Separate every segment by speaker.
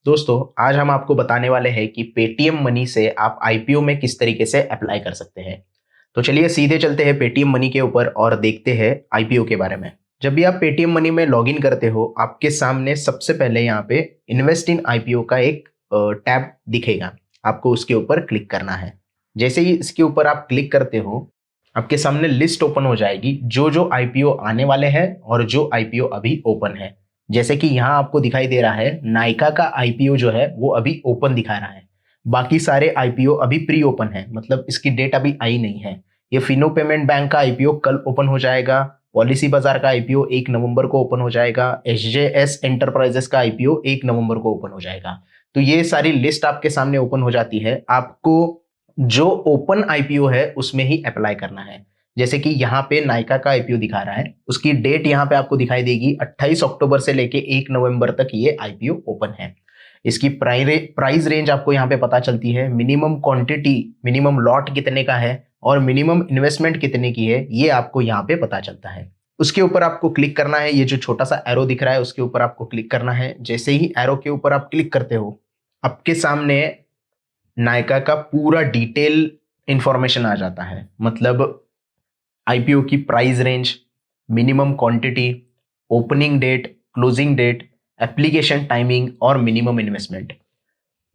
Speaker 1: दोस्तों, आज हम आपको बताने वाले हैं कि पेटीएम मनी से आप आईपीओ में किस तरीके से अप्लाई कर सकते हैं। तो चलिए सीधे चलते हैं पेटीएम मनी के ऊपर और देखते हैं आईपीओ के बारे में। जब भी आप पेटीएम मनी में लॉगिन करते हो, आपके सामने सबसे पहले यहाँ पे इन्वेस्ट इन आईपीओ का एक टैब दिखेगा। आपको उसके ऊपर क्लिक करना है। जैसे ही इसके ऊपर आप क्लिक करते हो, आपके सामने लिस्ट ओपन हो जाएगी जो जो आईपीओ आने वाले हैं और जो आईपीओ अभी ओपन है। जैसे कि यहाँ आपको दिखाई दे रहा है, नायका का आईपीओ जो है वो अभी ओपन दिखा रहा है। बाकी सारे आईपीओ अभी प्री ओपन है, मतलब इसकी डेट अभी आई नहीं है। ये फिनो पेमेंट बैंक का आईपीओ कल ओपन हो जाएगा। पॉलिसी बाजार का आईपीओ 1 नवंबर को ओपन हो जाएगा। एसजेएस एंटरप्राइजेस का आईपीओ 1 नवंबर को ओपन हो जाएगा। तो ये सारी लिस्ट आपके सामने ओपन हो जाती है। आपको जो ओपन आईपीओ है उसमें ही अप्लाई करना है। जैसे कि यहाँ पे नायका का आईपीओ दिखा रहा है, उसकी डेट यहाँ पे आपको दिखाई देगी 28 अक्टूबर से लेके 1 नवंबर तक ये आईपीओ ओपन है। इसकी प्राइस रेंज आपको यहाँ पे पता चलती है। मिनिमम क्वांटिटी, मिनिमम लॉट कितने का है और मिनिमम इन्वेस्टमेंट कितने की है, ये आपको यहाँ पे पता चलता है। उसके ऊपर आपको क्लिक करना है। ये जो छोटा सा एरो दिख रहा है उसके ऊपर आपको क्लिक करना है। जैसे ही एरो के ऊपर आप क्लिक करते हो, आपके सामने नायका का पूरा डिटेल इंफॉर्मेशन आ जाता है। मतलब आईपीओ की price range, minimum quantity, opening date, closing date, application timing और मिनिमम इन्वेस्टमेंट।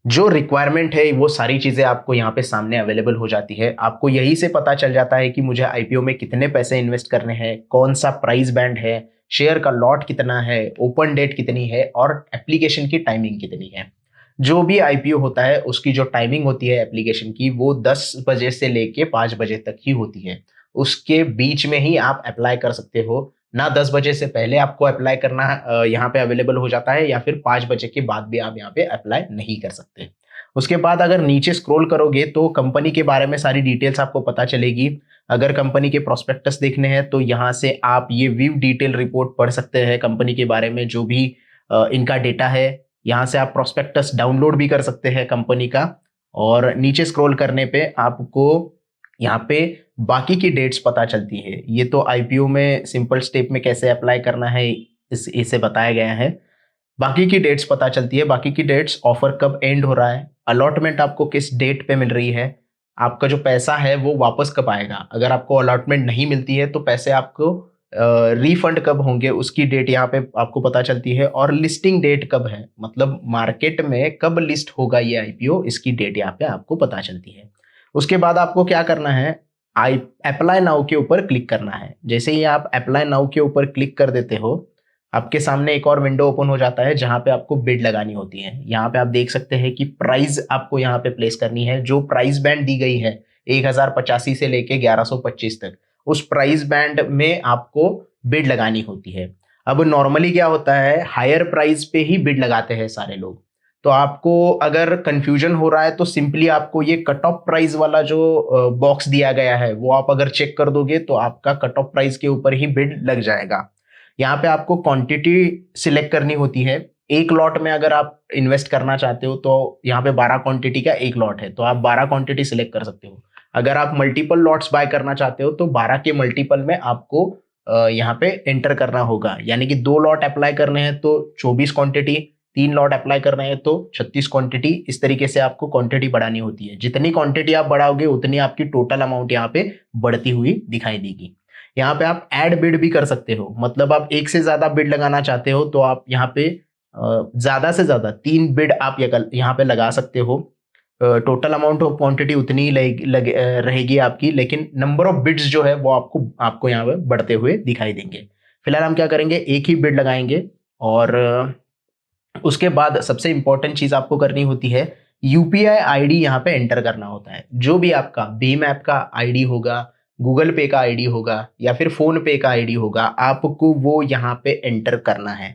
Speaker 1: जो रिक्वायरमेंट है वो सारी चीजें आपको यहाँ पे सामने अवेलेबल हो जाती है। आपको यही से पता चल जाता है कि मुझे आईपीओ में कितने पैसे इन्वेस्ट करने हैं, कौन सा प्राइस बैंड है, शेयर का लॉट कितना है, ओपन डेट कितनी है और एप्लीकेशन की टाइमिंग कितनी है। जो भी आईपीओ होता है उसकी जो टाइमिंग होती है एप्लीकेशन की, वो 10 बजे से लेके 5 बजे तक ही होती है। उसके बीच में ही आप अप्लाई कर सकते हो। ना 10 बजे से पहले आपको अप्लाई करना यहाँ पे अवेलेबल हो जाता है, या फिर 5 बजे के बाद भी आप यहाँ पे अप्लाई नहीं कर सकते। उसके बाद अगर नीचे स्क्रॉल करोगे तो कंपनी के बारे में सारी डिटेल्स आपको पता चलेगी। अगर कंपनी के प्रोस्पेक्टस देखने हैं तो यहाँ से आप ये व्यू डिटेल रिपोर्ट पढ़ सकते हैं। कंपनी के बारे में जो भी इनका डेटा है, यहाँ से आप प्रोस्पेक्टस डाउनलोड भी कर सकते हैं कंपनी का। और नीचे स्क्रॉल करने पे आपको यहाँ पे बाकी की डेट्स पता चलती है। ये तो आईपीओ में सिंपल स्टेप में कैसे अप्लाई करना है इसे बताया गया है। बाकी की डेट्स पता चलती है। बाकी की डेट्स, ऑफर कब एंड हो रहा है, अलॉटमेंट आपको किस डेट पे मिल रही है, आपका जो पैसा है वो वापस कब आएगा। अगर आपको अलॉटमेंट नहीं मिलती है तो पैसे आपको रिफंड कब होंगे, उसकी डेट यहाँ पे आपको पता चलती है। और लिस्टिंग डेट कब है, मतलब मार्केट में कब लिस्ट होगा ये आईपीओ, इसकी डेट यहाँ पे आपको पता चलती है। उसके बाद आपको क्या करना है, आई अप्लाई नाउ के ऊपर क्लिक करना है। जैसे ही आप अप्लाई नाउ के ऊपर क्लिक कर देते हो, आपके सामने एक और विंडो ओपन हो जाता है जहां पे आपको बिड लगानी होती है। यहाँ पे आप देख सकते हैं कि प्राइस आपको यहाँ पे प्लेस करनी है। जो प्राइस बैंड दी गई है 1085 से लेके 1125 तक, उस प्राइस बैंड में आपको बिड लगानी होती है। अब नॉर्मली क्या होता है, हायर प्राइस पे ही बिड लगाते हैं सारे लोग। तो आपको अगर कंफ्यूजन हो रहा है तो सिंपली आपको ये कट ऑफ प्राइस वाला जो बॉक्स दिया गया है वो आप अगर चेक कर दोगे तो आपका कट ऑफ प्राइस के ऊपर ही बिड लग जाएगा। यहाँ पे आपको क्वांटिटी सिलेक्ट करनी होती है। एक लॉट में अगर आप इन्वेस्ट करना चाहते हो तो यहाँ पे 12 क्वांटिटी का एक लॉट है, तो आप 12 क्वांटिटी सिलेक्ट कर सकते हो। अगर आप मल्टीपल लॉट्स बाय करना चाहते हो तो 12 के मल्टीपल में आपको यहाँ पे एंटर करना होगा। यानी कि 2 लॉट अप्लाई करने हैं तो 24 क्वांटिटी, 3 लॉट अप्लाई करना है तो 36 क्वांटिटी। इस तरीके से आपको क्वांटिटी बढ़ानी होती है। जितनी क्वांटिटी आप बढ़ाओगे उतनी आपकी टोटल अमाउंट यहाँ पे बढ़ती हुई दिखाई देगी। यहाँ पे आप ऐड बिड भी कर सकते हो, मतलब आप एक से ज्यादा बिड लगाना चाहते हो तो आप यहाँ पे ज्यादा से ज्यादा 3 बिड आप यहाँ पे लगा सकते हो। टोटल अमाउंट ऑफ क्वांटिटी उतनी ही रहेगी आपकी, लेकिन नंबर ऑफ बिड्स जो है वो आपको आपको यहाँ पे बढ़ते हुए दिखाई देंगे। फिलहाल हम क्या करेंगे, एक ही बिड लगाएंगे। और उसके बाद सबसे इंपॉर्टेंट चीज आपको करनी होती है, यूपीआई आईडी यहाँ पे एंटर करना होता है। जो भी आपका भीम ऐप का आईडी होगा, गूगल पे का आईडी होगा या फिर फोन पे का आईडी होगा, आपको वो यहाँ पे एंटर करना है।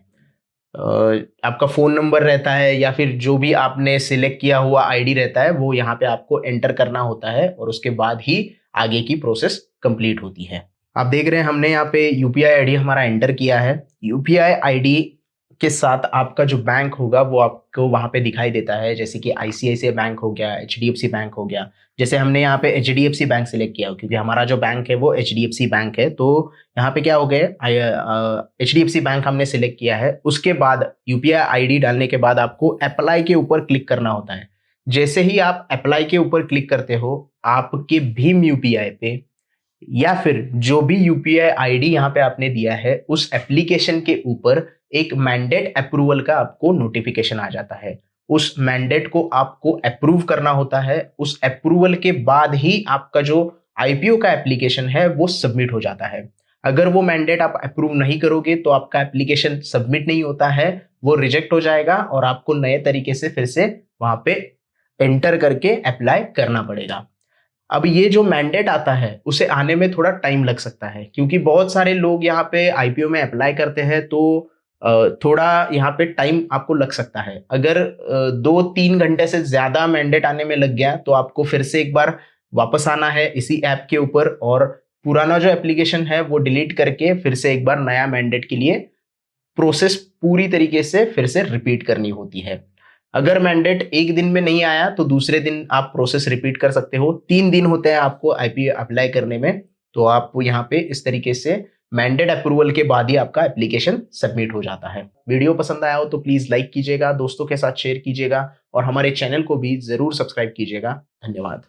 Speaker 1: आपका फोन नंबर रहता है या फिर जो भी आपने सिलेक्ट किया हुआ आईडी रहता है वो यहाँ पे आपको एंटर करना होता है, और उसके बाद ही आगे की प्रोसेस कंप्लीट होती है। आप देख रहे हैं हमने यहाँ पे यूपीआई आईडी हमारा एंटर किया है। यूपीआई आईडी के साथ आपका जो बैंक होगा वो आपको वहां पे दिखाई देता है, जैसे कि आईसीआईसीआई बैंक हो गया, एचडीएफसी बैंक हो गया। जैसे हमने यहाँ पे एचडीएफसी बैंक सिलेक्ट किया क्योंकि हमारा जो बैंक है वो एचडीएफसी बैंक है, तो यहाँ पे क्या हो गया, एचडीएफसी बैंक हमने सिलेक्ट किया है। उसके बाद यूपीआई आईडी डालने के बाद आपको अप्लाई के ऊपर क्लिक करना होता है। जैसे ही आप अप्लाई के ऊपर क्लिक करते हो, आपके भीम यूपीआई पे या फिर जो भी यूपीआई आईडी यहाँ पे आपने दिया है उस एप्लीकेशन के ऊपर एक मैंडेट अप्रूवल का आपको नोटिफिकेशन आ जाता है। उस मैंडेट को आपको अप्रूव करना होता है। उस अप्रूवल के बाद ही आपका जो आईपीओ का एप्लीकेशन है वो सबमिट हो जाता है। अगर वो मैंडेट आप अप्रूव नहीं करोगे तो आपका एप्लीकेशन सबमिट नहीं होता है, वो रिजेक्ट हो जाएगा और आपको नए तरीके से फिर से वहां पे एंटर करके अप्लाई करना पड़ेगा। अब ये जो मैंडेट आता है उसे आने में थोड़ा टाइम लग सकता है, क्योंकि बहुत सारे लोग यहाँ पे आईपीओ में अप्लाई करते हैं, तो थोड़ा यहाँ पे टाइम आपको लग सकता है। अगर 2-3 घंटे से ज्यादा मैंडेट आने में लग गया तो आपको फिर से एक बार वापस आना है इसी ऐप के ऊपर और पुराना जो एप्लीकेशन है वो डिलीट करके फिर से एक बार नया मैंडेट के लिए प्रोसेस पूरी तरीके से फिर से रिपीट करनी होती है। अगर मैंडेट एक दिन में नहीं आया तो दूसरे दिन आप प्रोसेस रिपीट कर सकते हो। 3 दिन होते हैं आपको आईपीओ अप्लाई करने में, तो आप यहाँ पे इस तरीके से मैंडेट अप्रूवल के बाद ही आपका एप्लीकेशन सबमिट हो जाता है। वीडियो पसंद आया हो तो प्लीज लाइक कीजिएगा, दोस्तों के साथ शेयर कीजिएगा और हमारे चैनल को भी जरूर सब्सक्राइब कीजिएगा। धन्यवाद।